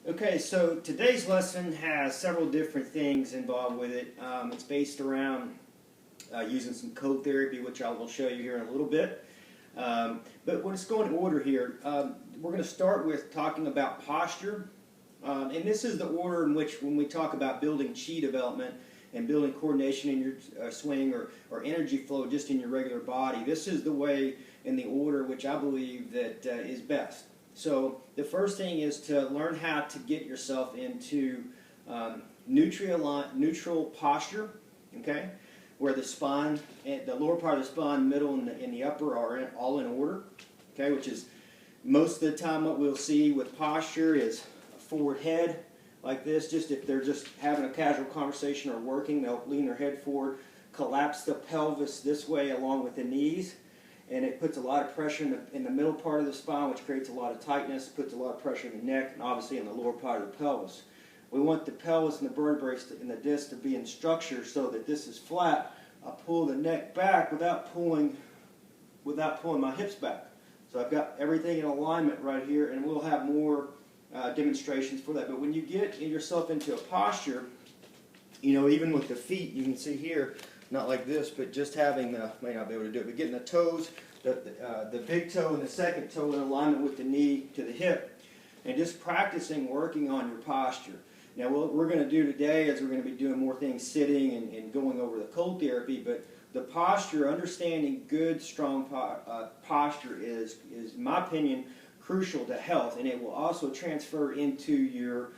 Okay, so today's lesson has several different things involved with it. It's based around using some code therapy, which I will show you here in a little bit. But let's go in order here. We're going to start with talking about posture. And this is the order in which when we talk about building chi development and building coordination in your swing or energy flow just in your regular body, this is the way in the order which I believe that is best. So the first thing is to learn how to get yourself into neutral posture, okay, where the spine, the lower part of the spine, middle, and the upper are all in order, okay, which is most of the time what we'll see with posture is a forward head like this. Just if they're just having a casual conversation or working, they'll lean their head forward, collapse the pelvis this way along with the knees. And it puts a lot of pressure in the middle part of the spine, which creates a lot of tightness, puts a lot of pressure in the neck, and obviously in the lower part of the pelvis. We want the pelvis and the vertebrae and the disc to be in structure so that this is flat. I pull the neck back without pulling my hips back. So I've got everything in alignment right here, and we'll have more demonstrations for that. But when you get yourself into a posture, you know, even with the feet, you can see here, not like this, but just having may not be able to do it, but getting the toes, the big toe and the second toe in alignment with the knee to the hip, and just practicing working on your posture. Now what we're going to do today is we're going to be doing more things sitting and going over the cold therapy, but the posture, understanding good, strong posture is, in my opinion, crucial to health, and it will also transfer into your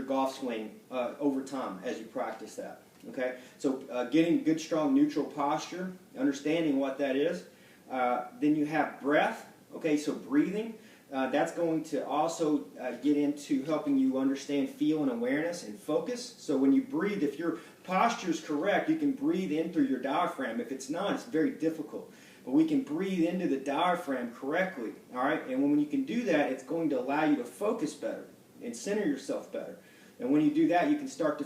golf swing over time as you practice that. Okay, so getting good, strong, neutral posture, understanding what that is. Then you have breath. Okay, so breathing. That's going to also get into helping you understand feel and awareness and focus. So when you breathe, if your posture is correct, you can breathe in through your diaphragm. If it's not, it's very difficult. But we can breathe into the diaphragm correctly. All right, and when you can do that, it's going to allow you to focus better and center yourself better. And when you do that, you can start to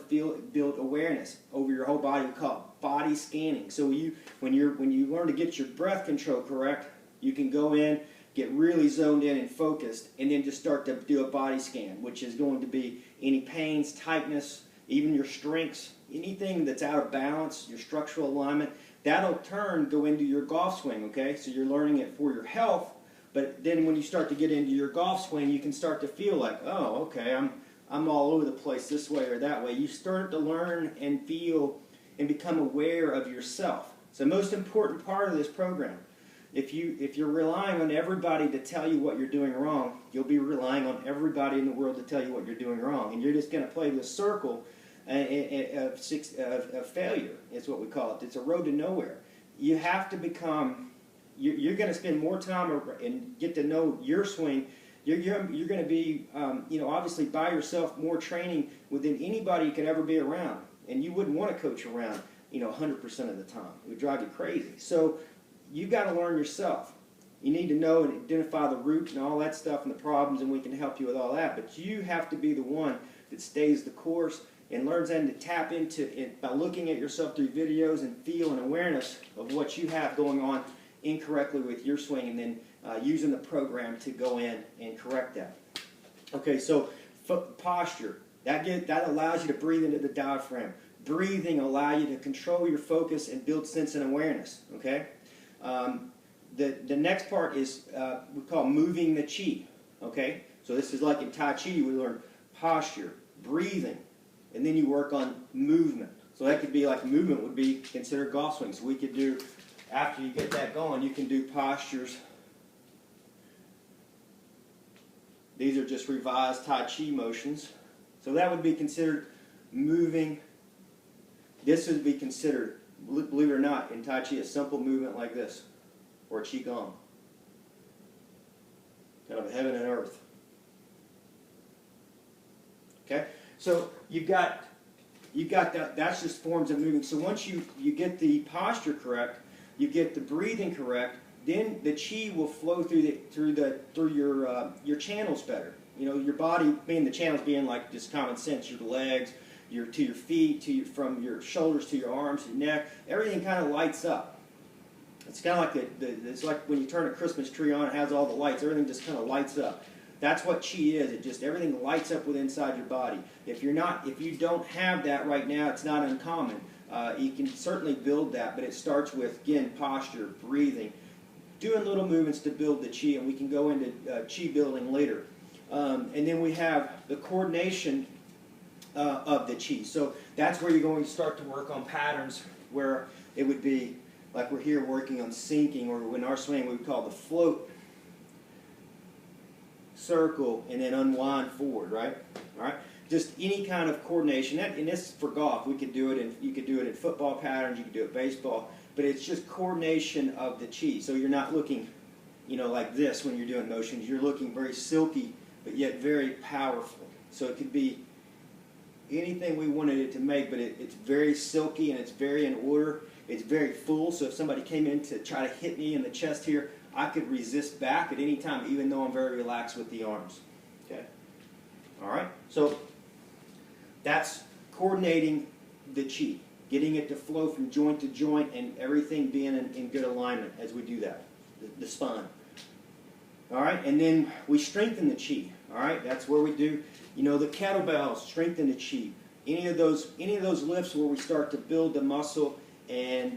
build awareness over your whole body. We call it body scanning. So when you learn to get your breath control correct, you can go in, get really zoned in and focused, and then just start to do a body scan, which is going to be any pains, tightness, even your strengths, anything that's out of balance, your structural alignment. That'll go into your golf swing. Okay, so you're learning it for your health, but then when you start to get into your golf swing, you can start to feel like, oh, okay, I'm all over the place this way or that way. You start to learn and feel and become aware of yourself. It's the most important part of this program. If you're relying on everybody to tell you what you're doing wrong, you'll be relying on everybody in the world to tell you what you're doing wrong. And you're just going to play this circle of failure, is what we call it. It's a road to nowhere. You have to become, you're going to spend more time and get to know your swing. You're going to be, obviously by yourself, more training than anybody you could ever be around. And you wouldn't want to coach around, 100% of the time. It would drive you crazy. So you've got to learn yourself. You need to know and identify the root and all that stuff and the problems, and we can help you with all that. But you have to be the one that stays the course and learns then to tap into it by looking at yourself through videos and feel and awareness of what you have going on incorrectly with your swing, and then using the program to go in and correct that. Okay, so posture. That allows you to breathe into the diaphragm. Breathing allows you to control your focus and build sense and awareness. Okay, the next part is we call moving the chi. Okay, so this is like in Tai Chi, we learn posture, breathing, and then you work on movement. So that could be like movement would be considered golf swing. So we could do, after you get that going, you can do postures. These are just revised Tai Chi motions. So that would be considered moving. This would be considered, believe it or not, in Tai Chi, a simple movement like this, or Qigong. Kind of heaven and earth. Okay? So you've got that, that's just forms of moving. So once you get the posture correct, you get the breathing correct, then the chi will flow through your channels better. Your body being the channels being like just common sense, your legs, to your feet, from your shoulders to your arms, your neck, everything kind of lights up. It's kind of like it's like when you turn a Christmas tree on, it has all the lights, everything just kind of lights up. That's what chi is. It just, everything lights up within inside your body. If you don't have that right now, it's not uncommon. You can certainly build that, but it starts with, again, posture, breathing, doing little movements to build the chi, and we can go into chi building later. And then we have the coordination of the chi. So that's where you're going to start to work on patterns where it would be like we're here working on sinking, or in our swing we would call the float, circle, and then unwind forward, right? All right. Just any kind of coordination. And this is for golf. We could do it in, you could do it in football patterns. You could do it baseball. But it's just coordination of the chi. So you're not looking, like this when you're doing motions. You're looking very silky, but yet very powerful. So it could be anything we wanted it to make, but it's very silky and it's very in order. It's very full. So if somebody came in to try to hit me in the chest here, I could resist back at any time, even though I'm very relaxed with the arms. Okay. All right. So that's coordinating the chi, getting it to flow from joint to joint, and everything being in good alignment as we do that, the spine. All right, and then we strengthen the chi. All right, that's where we do, the kettlebells, strengthen the chi. Any of those lifts where we start to build the muscle, and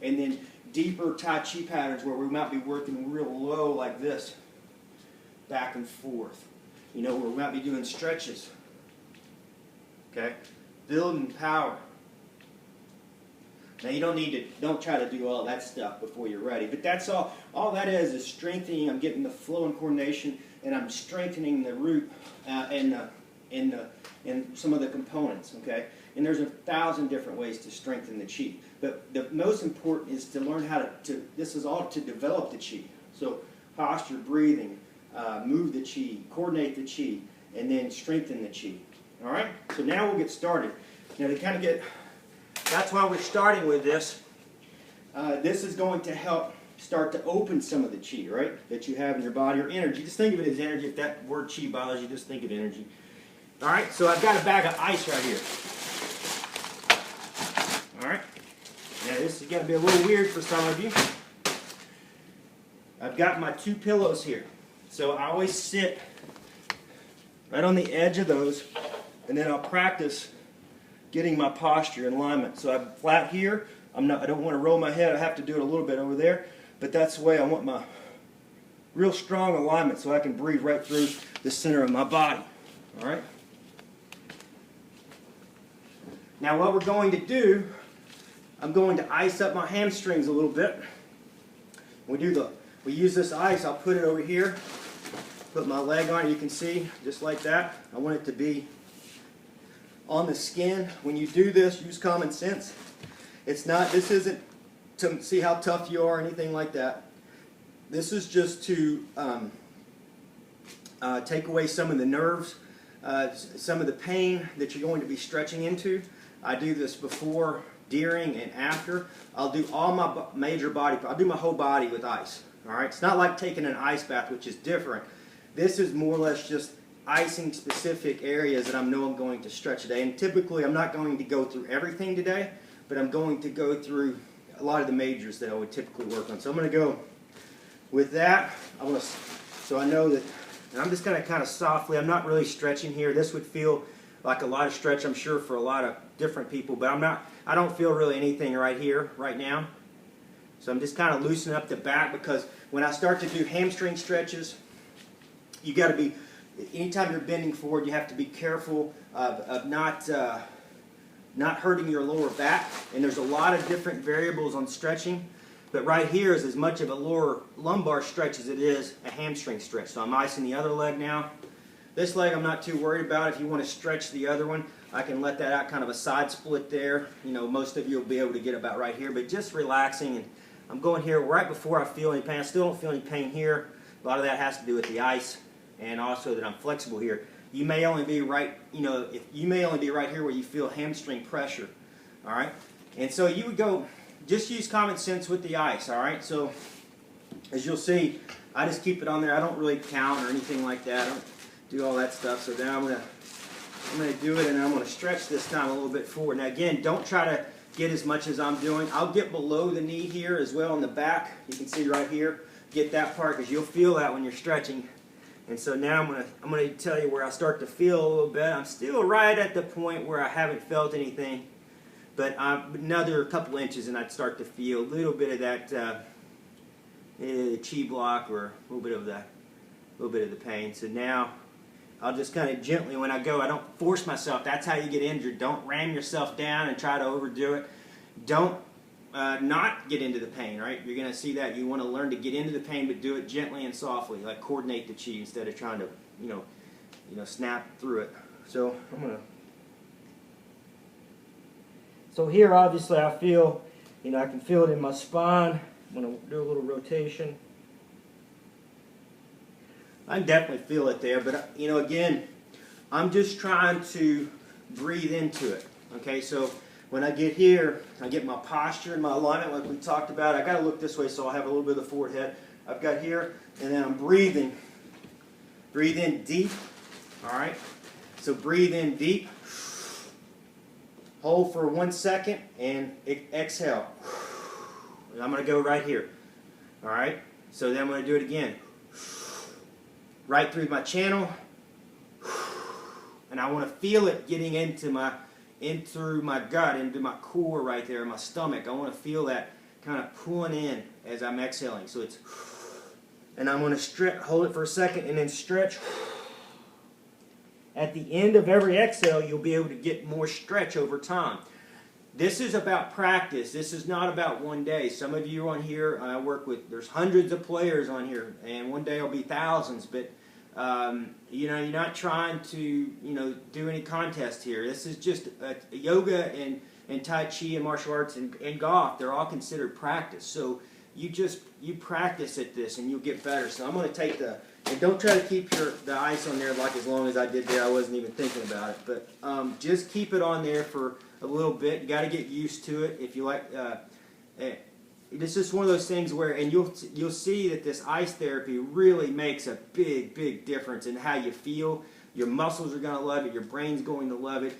then deeper Tai Chi patterns where we might be working real low like this, back and forth. Where we might be doing stretches. Okay, building power. Now you don't try to do all that stuff before you're ready. But that's all. All that is strengthening. I'm getting the flow and coordination, and I'm strengthening the root and some of the components. Okay, and there's 1,000 different ways to strengthen the chi. But the most important is to learn how to. This is all to develop the chi. So posture, breathing, move the chi, coordinate the chi, and then strengthen the chi. All right, so now we'll get started. Now to kind of that's why we're starting with this. This is going to help start to open some of the chi, right, that you have in your body, or energy. Just think of it as energy. If that word chi bothers you, just think of energy. All right, so I've got a bag of ice right here. All right, now this is going to be a little weird for some of you. I've got my 2 pillows here. So I always sit right on the edge of those, and then I'll practice getting my posture in alignment. So I'm flat here. I don't want to roll my head. I have to do it a little bit over there, but that's the way I want my real strong alignment, so I can breathe right through the center of my body. All right. Now what we're going to do, I'm going to ice up my hamstrings a little bit. We use this ice. I'll put it over here. Put my leg on it. You can see just like that. I want it to be on the skin. When you do this, use common sense. This isn't to see how tough you are or anything like that. This is just to take away some of the nerves, some of the pain that you're going to be stretching into. I do this before, during, and after. I'll do all my major body. I'll do my whole body with ice. All right. It's not like taking an ice bath, which is different. This is more or less just icing specific areas that I know I'm going to stretch today. And typically I'm not going to go through everything today, but I'm going to go through a lot of the majors that I would typically work on. So I'm going to go with that. So I know that, and I'm just going to kind of softly, I'm not really stretching here. This would feel like a lot of stretch, I'm sure, for a lot of different people, but I don't feel really anything right here, right now. So I'm just kind of loosening up the back, because when I start to do hamstring stretches, you got to be, anytime you're bending forward, you have to be careful of not hurting your lower back. And there's a lot of different variables on stretching, but right here is as much of a lower lumbar stretch as it is a hamstring stretch. So I'm icing the other leg now. This leg I'm not too worried about. If you want to stretch the other one, I can let that out, kind of a side split there. Most of you will be able to get about right here, but just relaxing. And I'm going here right before I feel any pain. I still don't feel any pain here. A lot of that has to do with the ice, and also that I'm flexible here. You may only be right, you may only be right here where you feel hamstring pressure. All right, and so you would go, just use common sense with the ice. All right, so as you'll see, I just keep it on there. I don't really count or anything like that. I don't do all that stuff. So now I'm gonna do it, and I'm gonna stretch this time a little bit forward. Now again, don't try to get as much as I'm doing. I'll get below the knee here as well in the back. You can see right here. Get that part, because you'll feel that when you're stretching. And so now I'm gonna tell you where I start to feel a little bit. I'm still right at the point where I haven't felt anything, but another couple inches and I'd start to feel a little bit of that chi block, or a little bit of the pain. So now I'll just kind of gently, when I go, I don't force myself. That's how you get injured. Don't ram yourself down and try to overdo it. Don't not get into the pain, right? You're going to see that. You want to learn to get into the pain, but do it gently and softly, like coordinate the chi instead of trying to, snap through it. So I'm going to. So here, obviously, I feel, I can feel it in my spine. I'm going to do a little rotation. I definitely feel it there, but again, I'm just trying to breathe into it. Okay, so when I get here, I get my posture and my alignment like we talked about. I got to look this way so I'll have a little bit of the forward head. I've got here, and then I'm breathing. Breathe in deep. All right, so breathe in deep. Hold for 1 second and exhale. And I'm going to go right here. All right, so then I'm going to do it again. Right through my channel, and I want to feel it getting in through my gut, into my core right there, my stomach. I want to feel that kind of pulling in as I'm exhaling. So it's, and I'm going to stretch, hold it for a second, and then stretch. At the end of every exhale, you'll be able to get more stretch over time. This is about practice. This is not about one day. Some of you on here, I work with, there's hundreds of players on here, and one day it'll be thousands, but you're not trying to, do any contest here. This is just yoga and Tai Chi and martial arts and golf. They're all considered practice. So you practice at this and you'll get better. So I'm going to take and don't try to keep the ice on there like as long as I did there. I wasn't even thinking about it. But just keep it on there for a little bit. You got to get used to it. If you like, it's just one of those things where, and you'll see that this ice therapy really makes a big, big difference in how you feel. Your muscles are going to love it. Your brain's going to love it.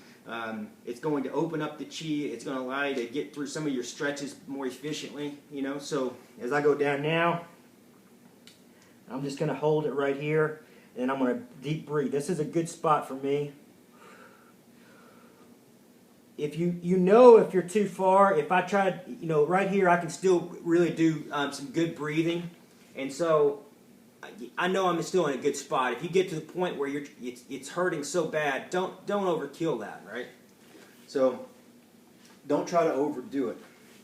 It's going to open up the chi. It's going to allow you to get through some of your stretches more efficiently. So as I go down now, I'm just going to hold it right here, and I'm going to deep breathe. This is a good spot for me. If if you're too far, if I tried, right here, I can still really do some good breathing. And so I know I'm still in a good spot. If you get to the point where it's hurting so bad, don't overkill that, right? So don't try to overdo it.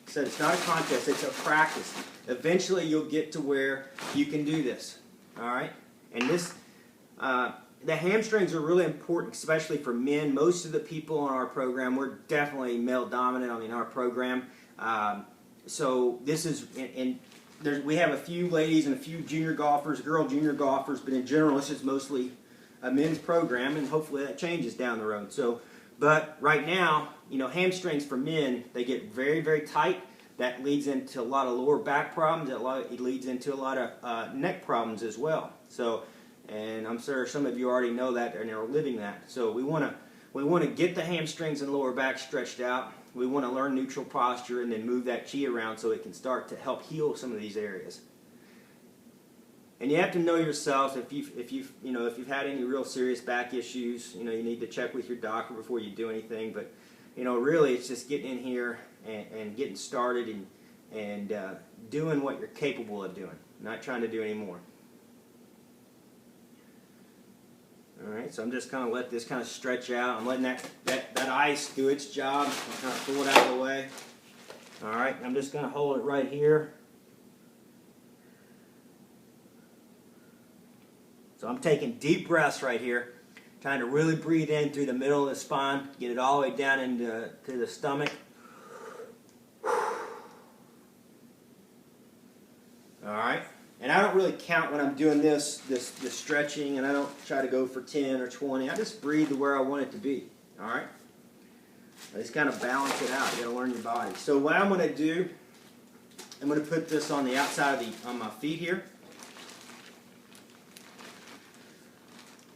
I said it's not a contest, it's a practice. Eventually you'll get to where you can do this, all right? And this, the hamstrings are really important, especially for men. Most of the people on our program, we're definitely male dominant in our program. So this is, and we have a few ladies and a few junior golfers, girl junior golfers, but in general this is mostly a men's program, and hopefully that changes down the road. So, but right now, hamstrings for men, they get very, very tight. That leads into a lot of lower back problems. It leads into a lot of neck problems as well. So, and I'm sure some of you already know that and are living that. So we want to get the hamstrings and lower back stretched out. We want to learn neutral posture and then move that chi around so it can start to help heal some of these areas. And you have to know yourself. If you've had any real serious back issues, you need to check with your doctor before you do anything. But really, it's just getting in here and getting started and doing what you're capable of doing. Not trying to do any more. All right, so I'm just kind of let this kind of stretch out. I'm letting that ice do its job. I'm kind of pull it out of the way. All right, I'm just going to hold it right here. So I'm taking deep breaths right here, trying to really breathe in through the middle of the spine, get it all the way down into the stomach. All right. And I don't really count when I'm doing this stretching, and I don't try to go for 10 or 20. I just breathe to where I want it to be. All right? I just kind of balance it out. You got to learn your body. So what I'm going to do, I'm going to put this on the outside of on my feet here.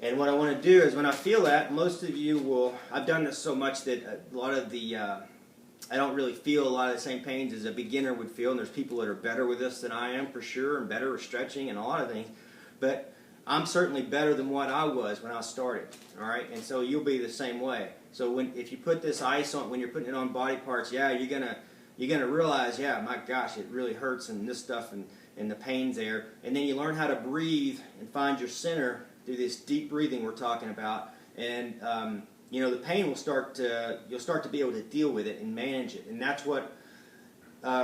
And what I want to do is when I feel that, most of you will, I've done this so much that a lot of the, I don't really feel a lot of the same pains as a beginner would feel, and there's people that are better with this than I am for sure, and better with stretching and a lot of things. But I'm certainly better than what I was when I started. All right, and so you'll be the same way. So if you put this ice on, when you're putting it on body parts, yeah, you're gonna realize, yeah, my gosh, it really hurts and this stuff and the pain's there. And then you learn how to breathe and find your center through this deep breathing we're talking about. And the pain will you'll start to be able to deal with it and manage it. And that's what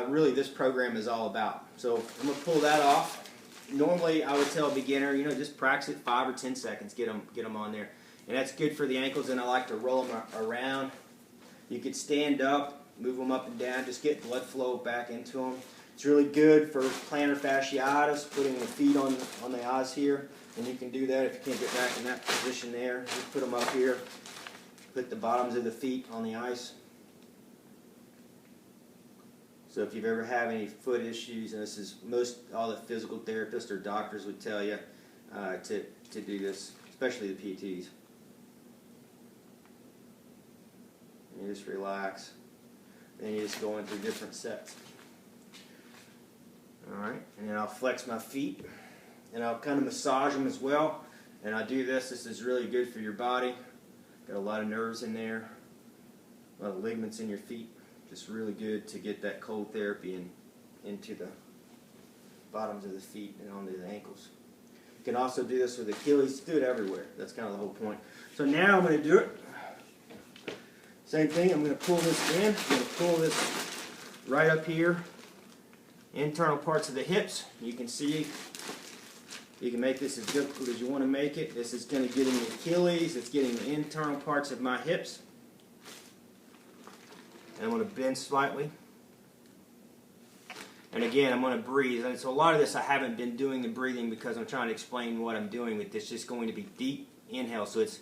really this program is all about. So I'm gonna pull that off. Normally, I would tell a beginner, just practice it 5 or 10 seconds, get them on there. And that's good for the ankles, and I like to roll them around. You could stand up, move them up and down, just get blood flow back into them. It's really good for plantar fasciitis, putting the feet on the ice here. And you can do that if you can't get back in that position there. Just put them up here, put the bottoms of the feet on the ice. So if you've ever had any foot issues, and this is all the physical therapists or doctors would tell you to do this, especially the PTs. And you just relax, and you just go in through different sets. All right, and then I'll flex my feet, and I'll kind of massage them as well. And I do this. This is really good for your body. Got a lot of nerves in there, a lot of ligaments in your feet. Just really good to get that cold therapy into the bottoms of the feet and onto the ankles. You can also do this with Achilles. Do it everywhere. That's kind of the whole point. So now I'm going to do it. Same thing. I'm going to pull this in. I'm going to pull this right up here. Internal parts of the hips. You can see you can make this as difficult as you want to make it. This is going to get in the Achilles. It's getting the internal parts of my hips. And I'm going to bend slightly. And again, I'm going to breathe. And so a lot of this I haven't been doing the breathing because I'm trying to explain what I'm doing with this. It's just going to be deep inhale. So it's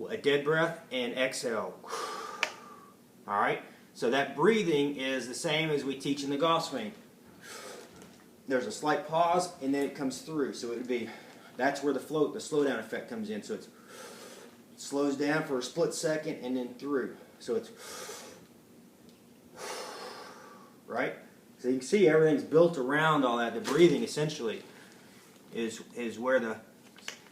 a dead breath and exhale. All right? So that breathing is the same as we teach in the golf swing. There's a slight pause and then it comes through. So it would be, that's where the slow down effect comes in. So it slows down for a split second and then through. So it's right. So you can see everything's built around all that. The breathing essentially is where and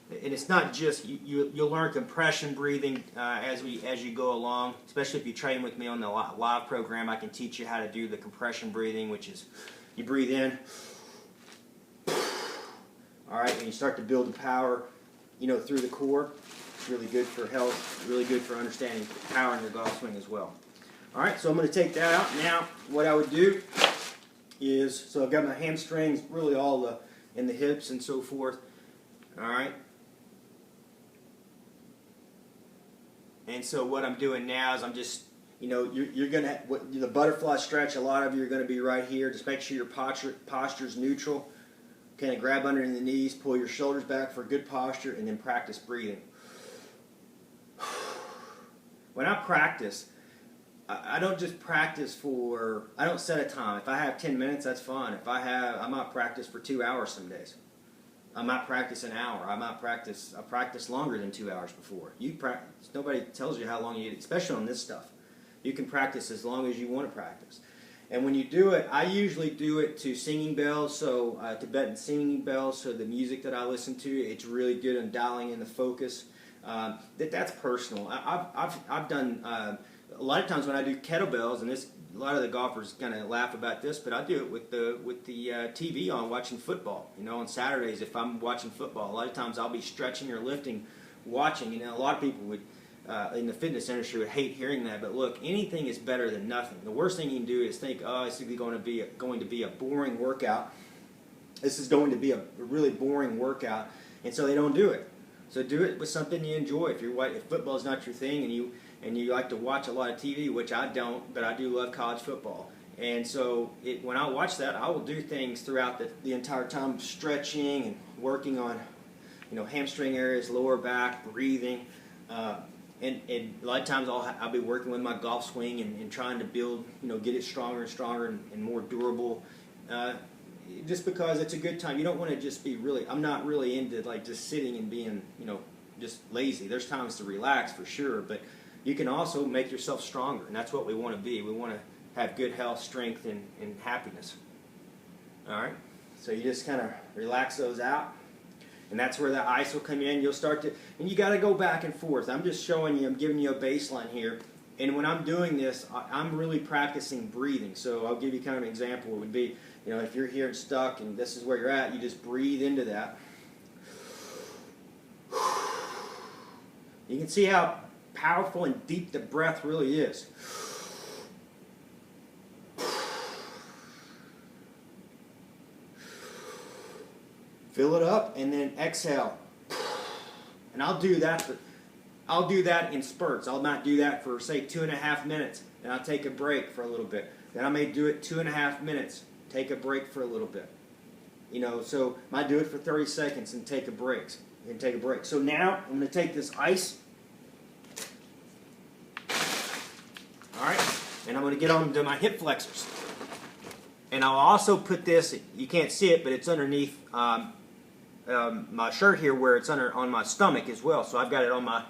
it's not just you'll learn compression breathing as you go along. Especially if you train with me on the live program, I can teach you how to do the compression breathing, which is you breathe in. All right, and you start to build the power, through the core. Really good for health, really good for understanding power in your golf swing as well. All right, so I'm going to take that out. Now, what I would do is, so I've got my hamstrings, really all in the hips and so forth. All right. And so what I'm doing now is I'm just, you're going to, the butterfly stretch, a lot of you are going to be right here. Just make sure your posture's neutral. Kind of grab under the knees, pull your shoulders back for good posture, and then practice breathing. When I practice, I don't just practice I don't set a time. If I have 10 minutes, that's fine. I might practice for 2 hours some days. I might practice an hour. I practice longer than 2 hours before. Nobody tells you how long you need, especially on this stuff. You can practice as long as you want to practice. And when you do it, I usually do it to singing bells, so Tibetan singing bells, so the music that I listen to, it's really good on dialing in the focus. That's personal. I've done a lot of times when I do kettlebells, and a lot of the golfers kind of laugh about this, but I do it with the TV on, watching football. On Saturdays if I'm watching football, a lot of times I'll be stretching or lifting, watching. A lot of people would in the fitness industry would hate hearing that, but look, anything is better than nothing. The worst thing you can do is think, oh, it's going to be a boring workout. This is going to be a really boring workout, and so they don't do it. So do it with something you enjoy. If football is not your thing and you like to watch a lot of TV, which I don't, but I do love college football. And so when I watch that, I will do things throughout the entire time, stretching and working on hamstring areas, lower back, breathing. And a lot of times I'll be working with my golf swing and trying to build, get it stronger and stronger and more durable. Just because it's a good time. You don't want to just be I'm not really into just sitting and being, just lazy. There's times to relax for sure, but you can also make yourself stronger, and that's what we want to be. We want to have good health, strength, and happiness. All right? So you just kind of relax those out. And that's where the ice will come in. You'll start to, and you got to go back and forth. I'm just showing you, I'm giving you a baseline here. And when I'm doing this, I'm really practicing breathing. So I'll give you kind of an example. It would be, you know, if you're here and stuck and this is where you're at, you just breathe into that. You can see how powerful and deep the breath really is. Fill it up and then exhale. And I'll do that, but I'll do that in spurts. I'll not do that for, say, 2.5 minutes, and I'll take a break for a little bit. Then I may do it 2.5 minutes, take a break for a little bit. You know, so I might do it for 30 seconds and take a break. So now I'm going to take this ice. All right, and I'm going to get on to my hip flexors. And I'll also put this, you can't see it, but it's underneath my shirt here where it's on my stomach as well. So I've got it on my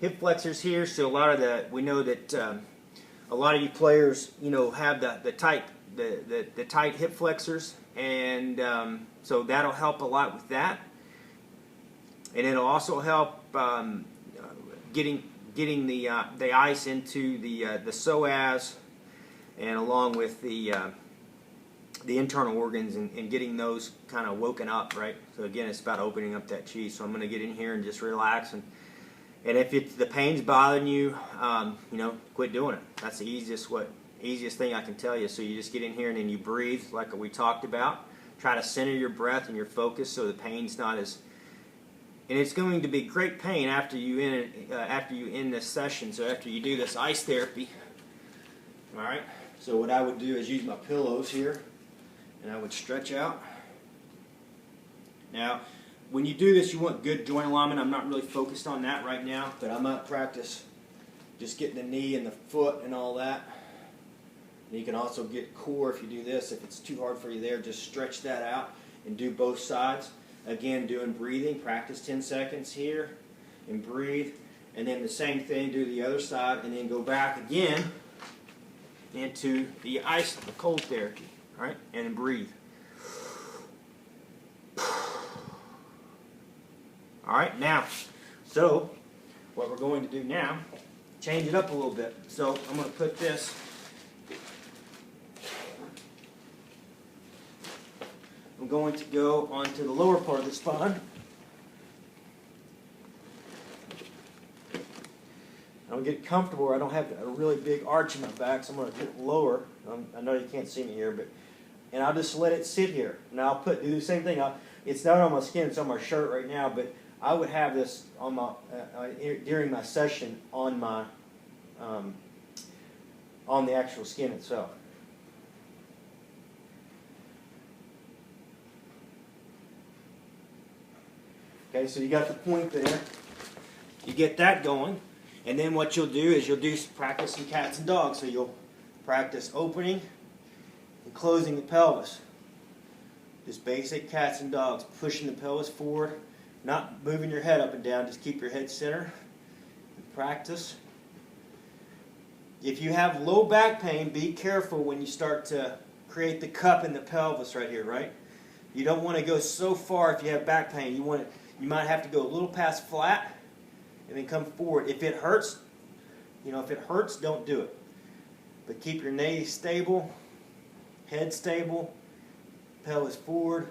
hip flexors here. So a lot of we know that a lot of you players, you know, have the tight hip flexors, and so that'll help a lot with that. And it'll also help getting the ice into the psoas, and along with the internal organs, and getting those kind of woken up, right? So again, it's about opening up that chi. So I'm going to get in here and just relax, and if the pain's bothering you, you know, quit doing it. That's the easiest thing I can tell you. So you just get in here and then you breathe like we talked about. Try to center your breath and your focus so the pain's not as. And it's going to be great pain after you end this session. So after you do this ice therapy, all right. So what I would do is use my pillows here, and I would stretch out. Now, when you do this, you want good joint alignment. I'm not really focused on that right now, but I might practice just getting the knee and the foot and all that. And you can also get core if you do this. If it's too hard for you there, just stretch that out and do both sides. Again, doing breathing. Practice 10 seconds here and breathe. And then the same thing, do the other side, and then go back again into the ice, the cold therapy. All right, and then breathe. All right, now, so what we're going to do now, change it up a little bit. So I'm going to put this. I'm going to go onto the lower part of the spine. I'll get comfortable where I don't have a really big arch in my back, so I'm going to get lower. I know you can't see me here, and I'll just let it sit here. Now I'll do the same thing. It's not on my skin; it's on my shirt right now. But I would have this on my during my session on my on the actual skin itself. Okay, so you got the point there. You get that going. And then what you'll do is you'll practice some cats and dogs. So you'll practice opening and closing the pelvis. Just basic cats and dogs, pushing the pelvis forward, not moving your head up and down, just keep your head center. And practice. If you have low back pain, be careful when you start to create the cup in the pelvis right here, right? You don't want to go so far if you have back pain. You might have to go a little past flat and then come forward. If it hurts, don't do it. But keep your knees stable, head stable, pelvis forward,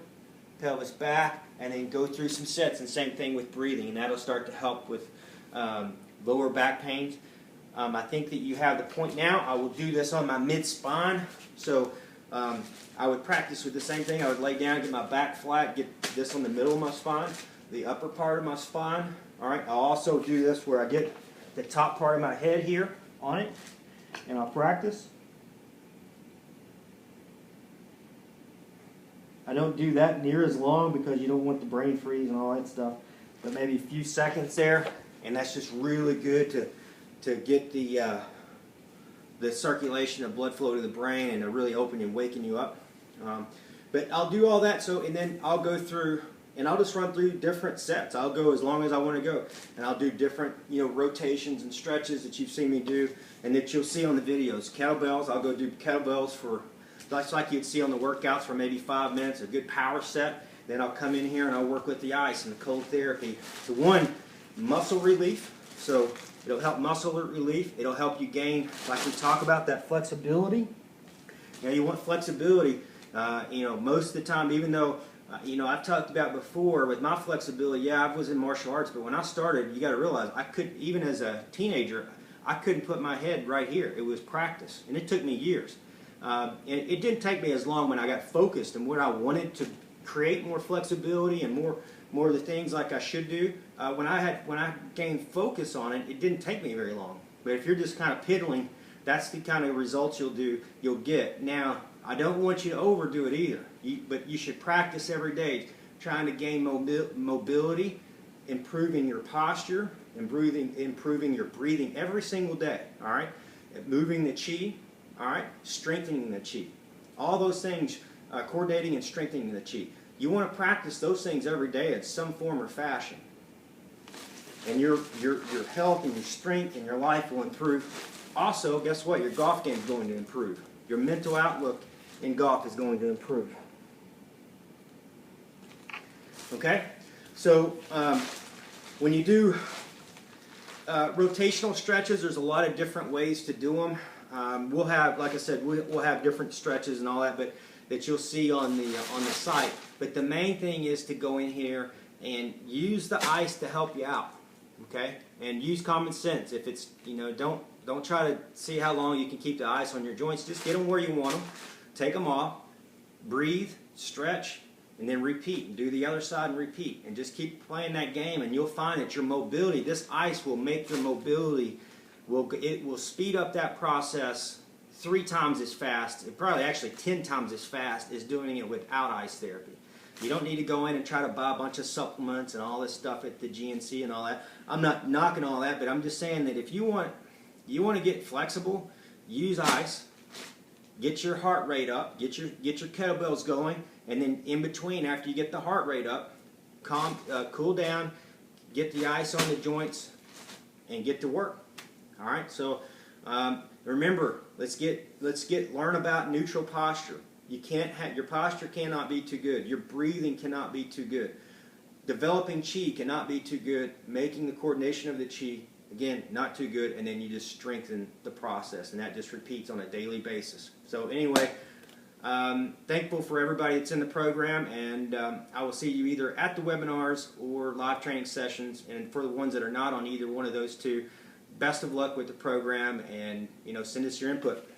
pelvis back, and then go through some sets. And same thing with breathing, and that'll start to help with lower back pains. I think that you have the point now. I will do this on my mid-spine. So I would practice with the same thing. I would lay down, get my back flat, get this on the middle of my spine, the upper part of my spine. All right. I'll also do this where I get the top part of my head here on it, and I'll practice. I don't do that near as long because you don't want the brain freeze and all that stuff, but maybe a few seconds there, and that's just really good to get the circulation of blood flow to the brain and to really open and waken you up. But I'll do all that, and then I'll go through, and I'll just run through different sets. I'll go as long as I want to go, and I'll do different, rotations and stretches that you've seen me do, and that you'll see on the videos. Kettlebells, I'll go do kettlebells for, just like you'd see on the workouts, for maybe 5 minutes, a good power set, Then I'll come in here and I'll work with the ice and the cold therapy. So one, muscle relief. So it'll help muscle relief. It'll help you gain, like we talk about, that flexibility. Now you want flexibility. Most of the time, even though, I've talked about before with my flexibility, yeah, I was in martial arts, but when I started, you got to realize I could, even as a teenager, I couldn't put my head right here. It was practice, and it took me years. And it didn't take me as long when I got focused and what I wanted to create more flexibility and more of the things like I should do. When I gained focus on it, it didn't take me very long. But if you're just kind of piddling, that's the kind of results you'll get. Now, I don't want you to overdo it either, but you should practice every day, trying to gain mobility, improving your posture, improving your breathing every single day. All right, moving the chi. All right, strengthening the chi. All those things, coordinating and strengthening the chi. You want to practice those things every day in some form or fashion. And your health and your strength and your life will improve. Also, guess what? Your golf game is going to improve. Your mental outlook in golf is going to improve. Okay? So, when you do rotational stretches, there's a lot of different ways to do them. We'll have, like I said, we'll have different stretches and all that, but that you'll see on the site. But the main thing is to go in here and use the ice to help you out. Okay? And use common sense. If it's, don't try to see how long you can keep the ice on your joints. Just get them where you want them. Take them off. Breathe, stretch, and then repeat. And do the other side and repeat. And just keep playing that game, and you'll find that your mobility, this ice will make your mobility, it will speed up that process 3 times as fast, probably actually 10 times as fast as doing it without ice therapy. You don't need to go in and try to buy a bunch of supplements and all this stuff at the GNC and all that. I'm not knocking all that, but I'm just saying that if you want to get flexible, use ice. Get your heart rate up, get your kettlebells going, and then in between, after you get the heart rate up, cool down, get the ice on the joints, and get to work. All right. So remember, let's learn about neutral posture. Your posture cannot be too good. Your breathing cannot be too good. Developing chi cannot be too good. Making the coordination of the chi, again, not too good, and then you just strengthen the process, and that just repeats on a daily basis. So anyway, thankful for everybody that's in the program, and I will see you either at the webinars or live training sessions, and for the ones that are not on either one of those two, best of luck with the program, and send us your input.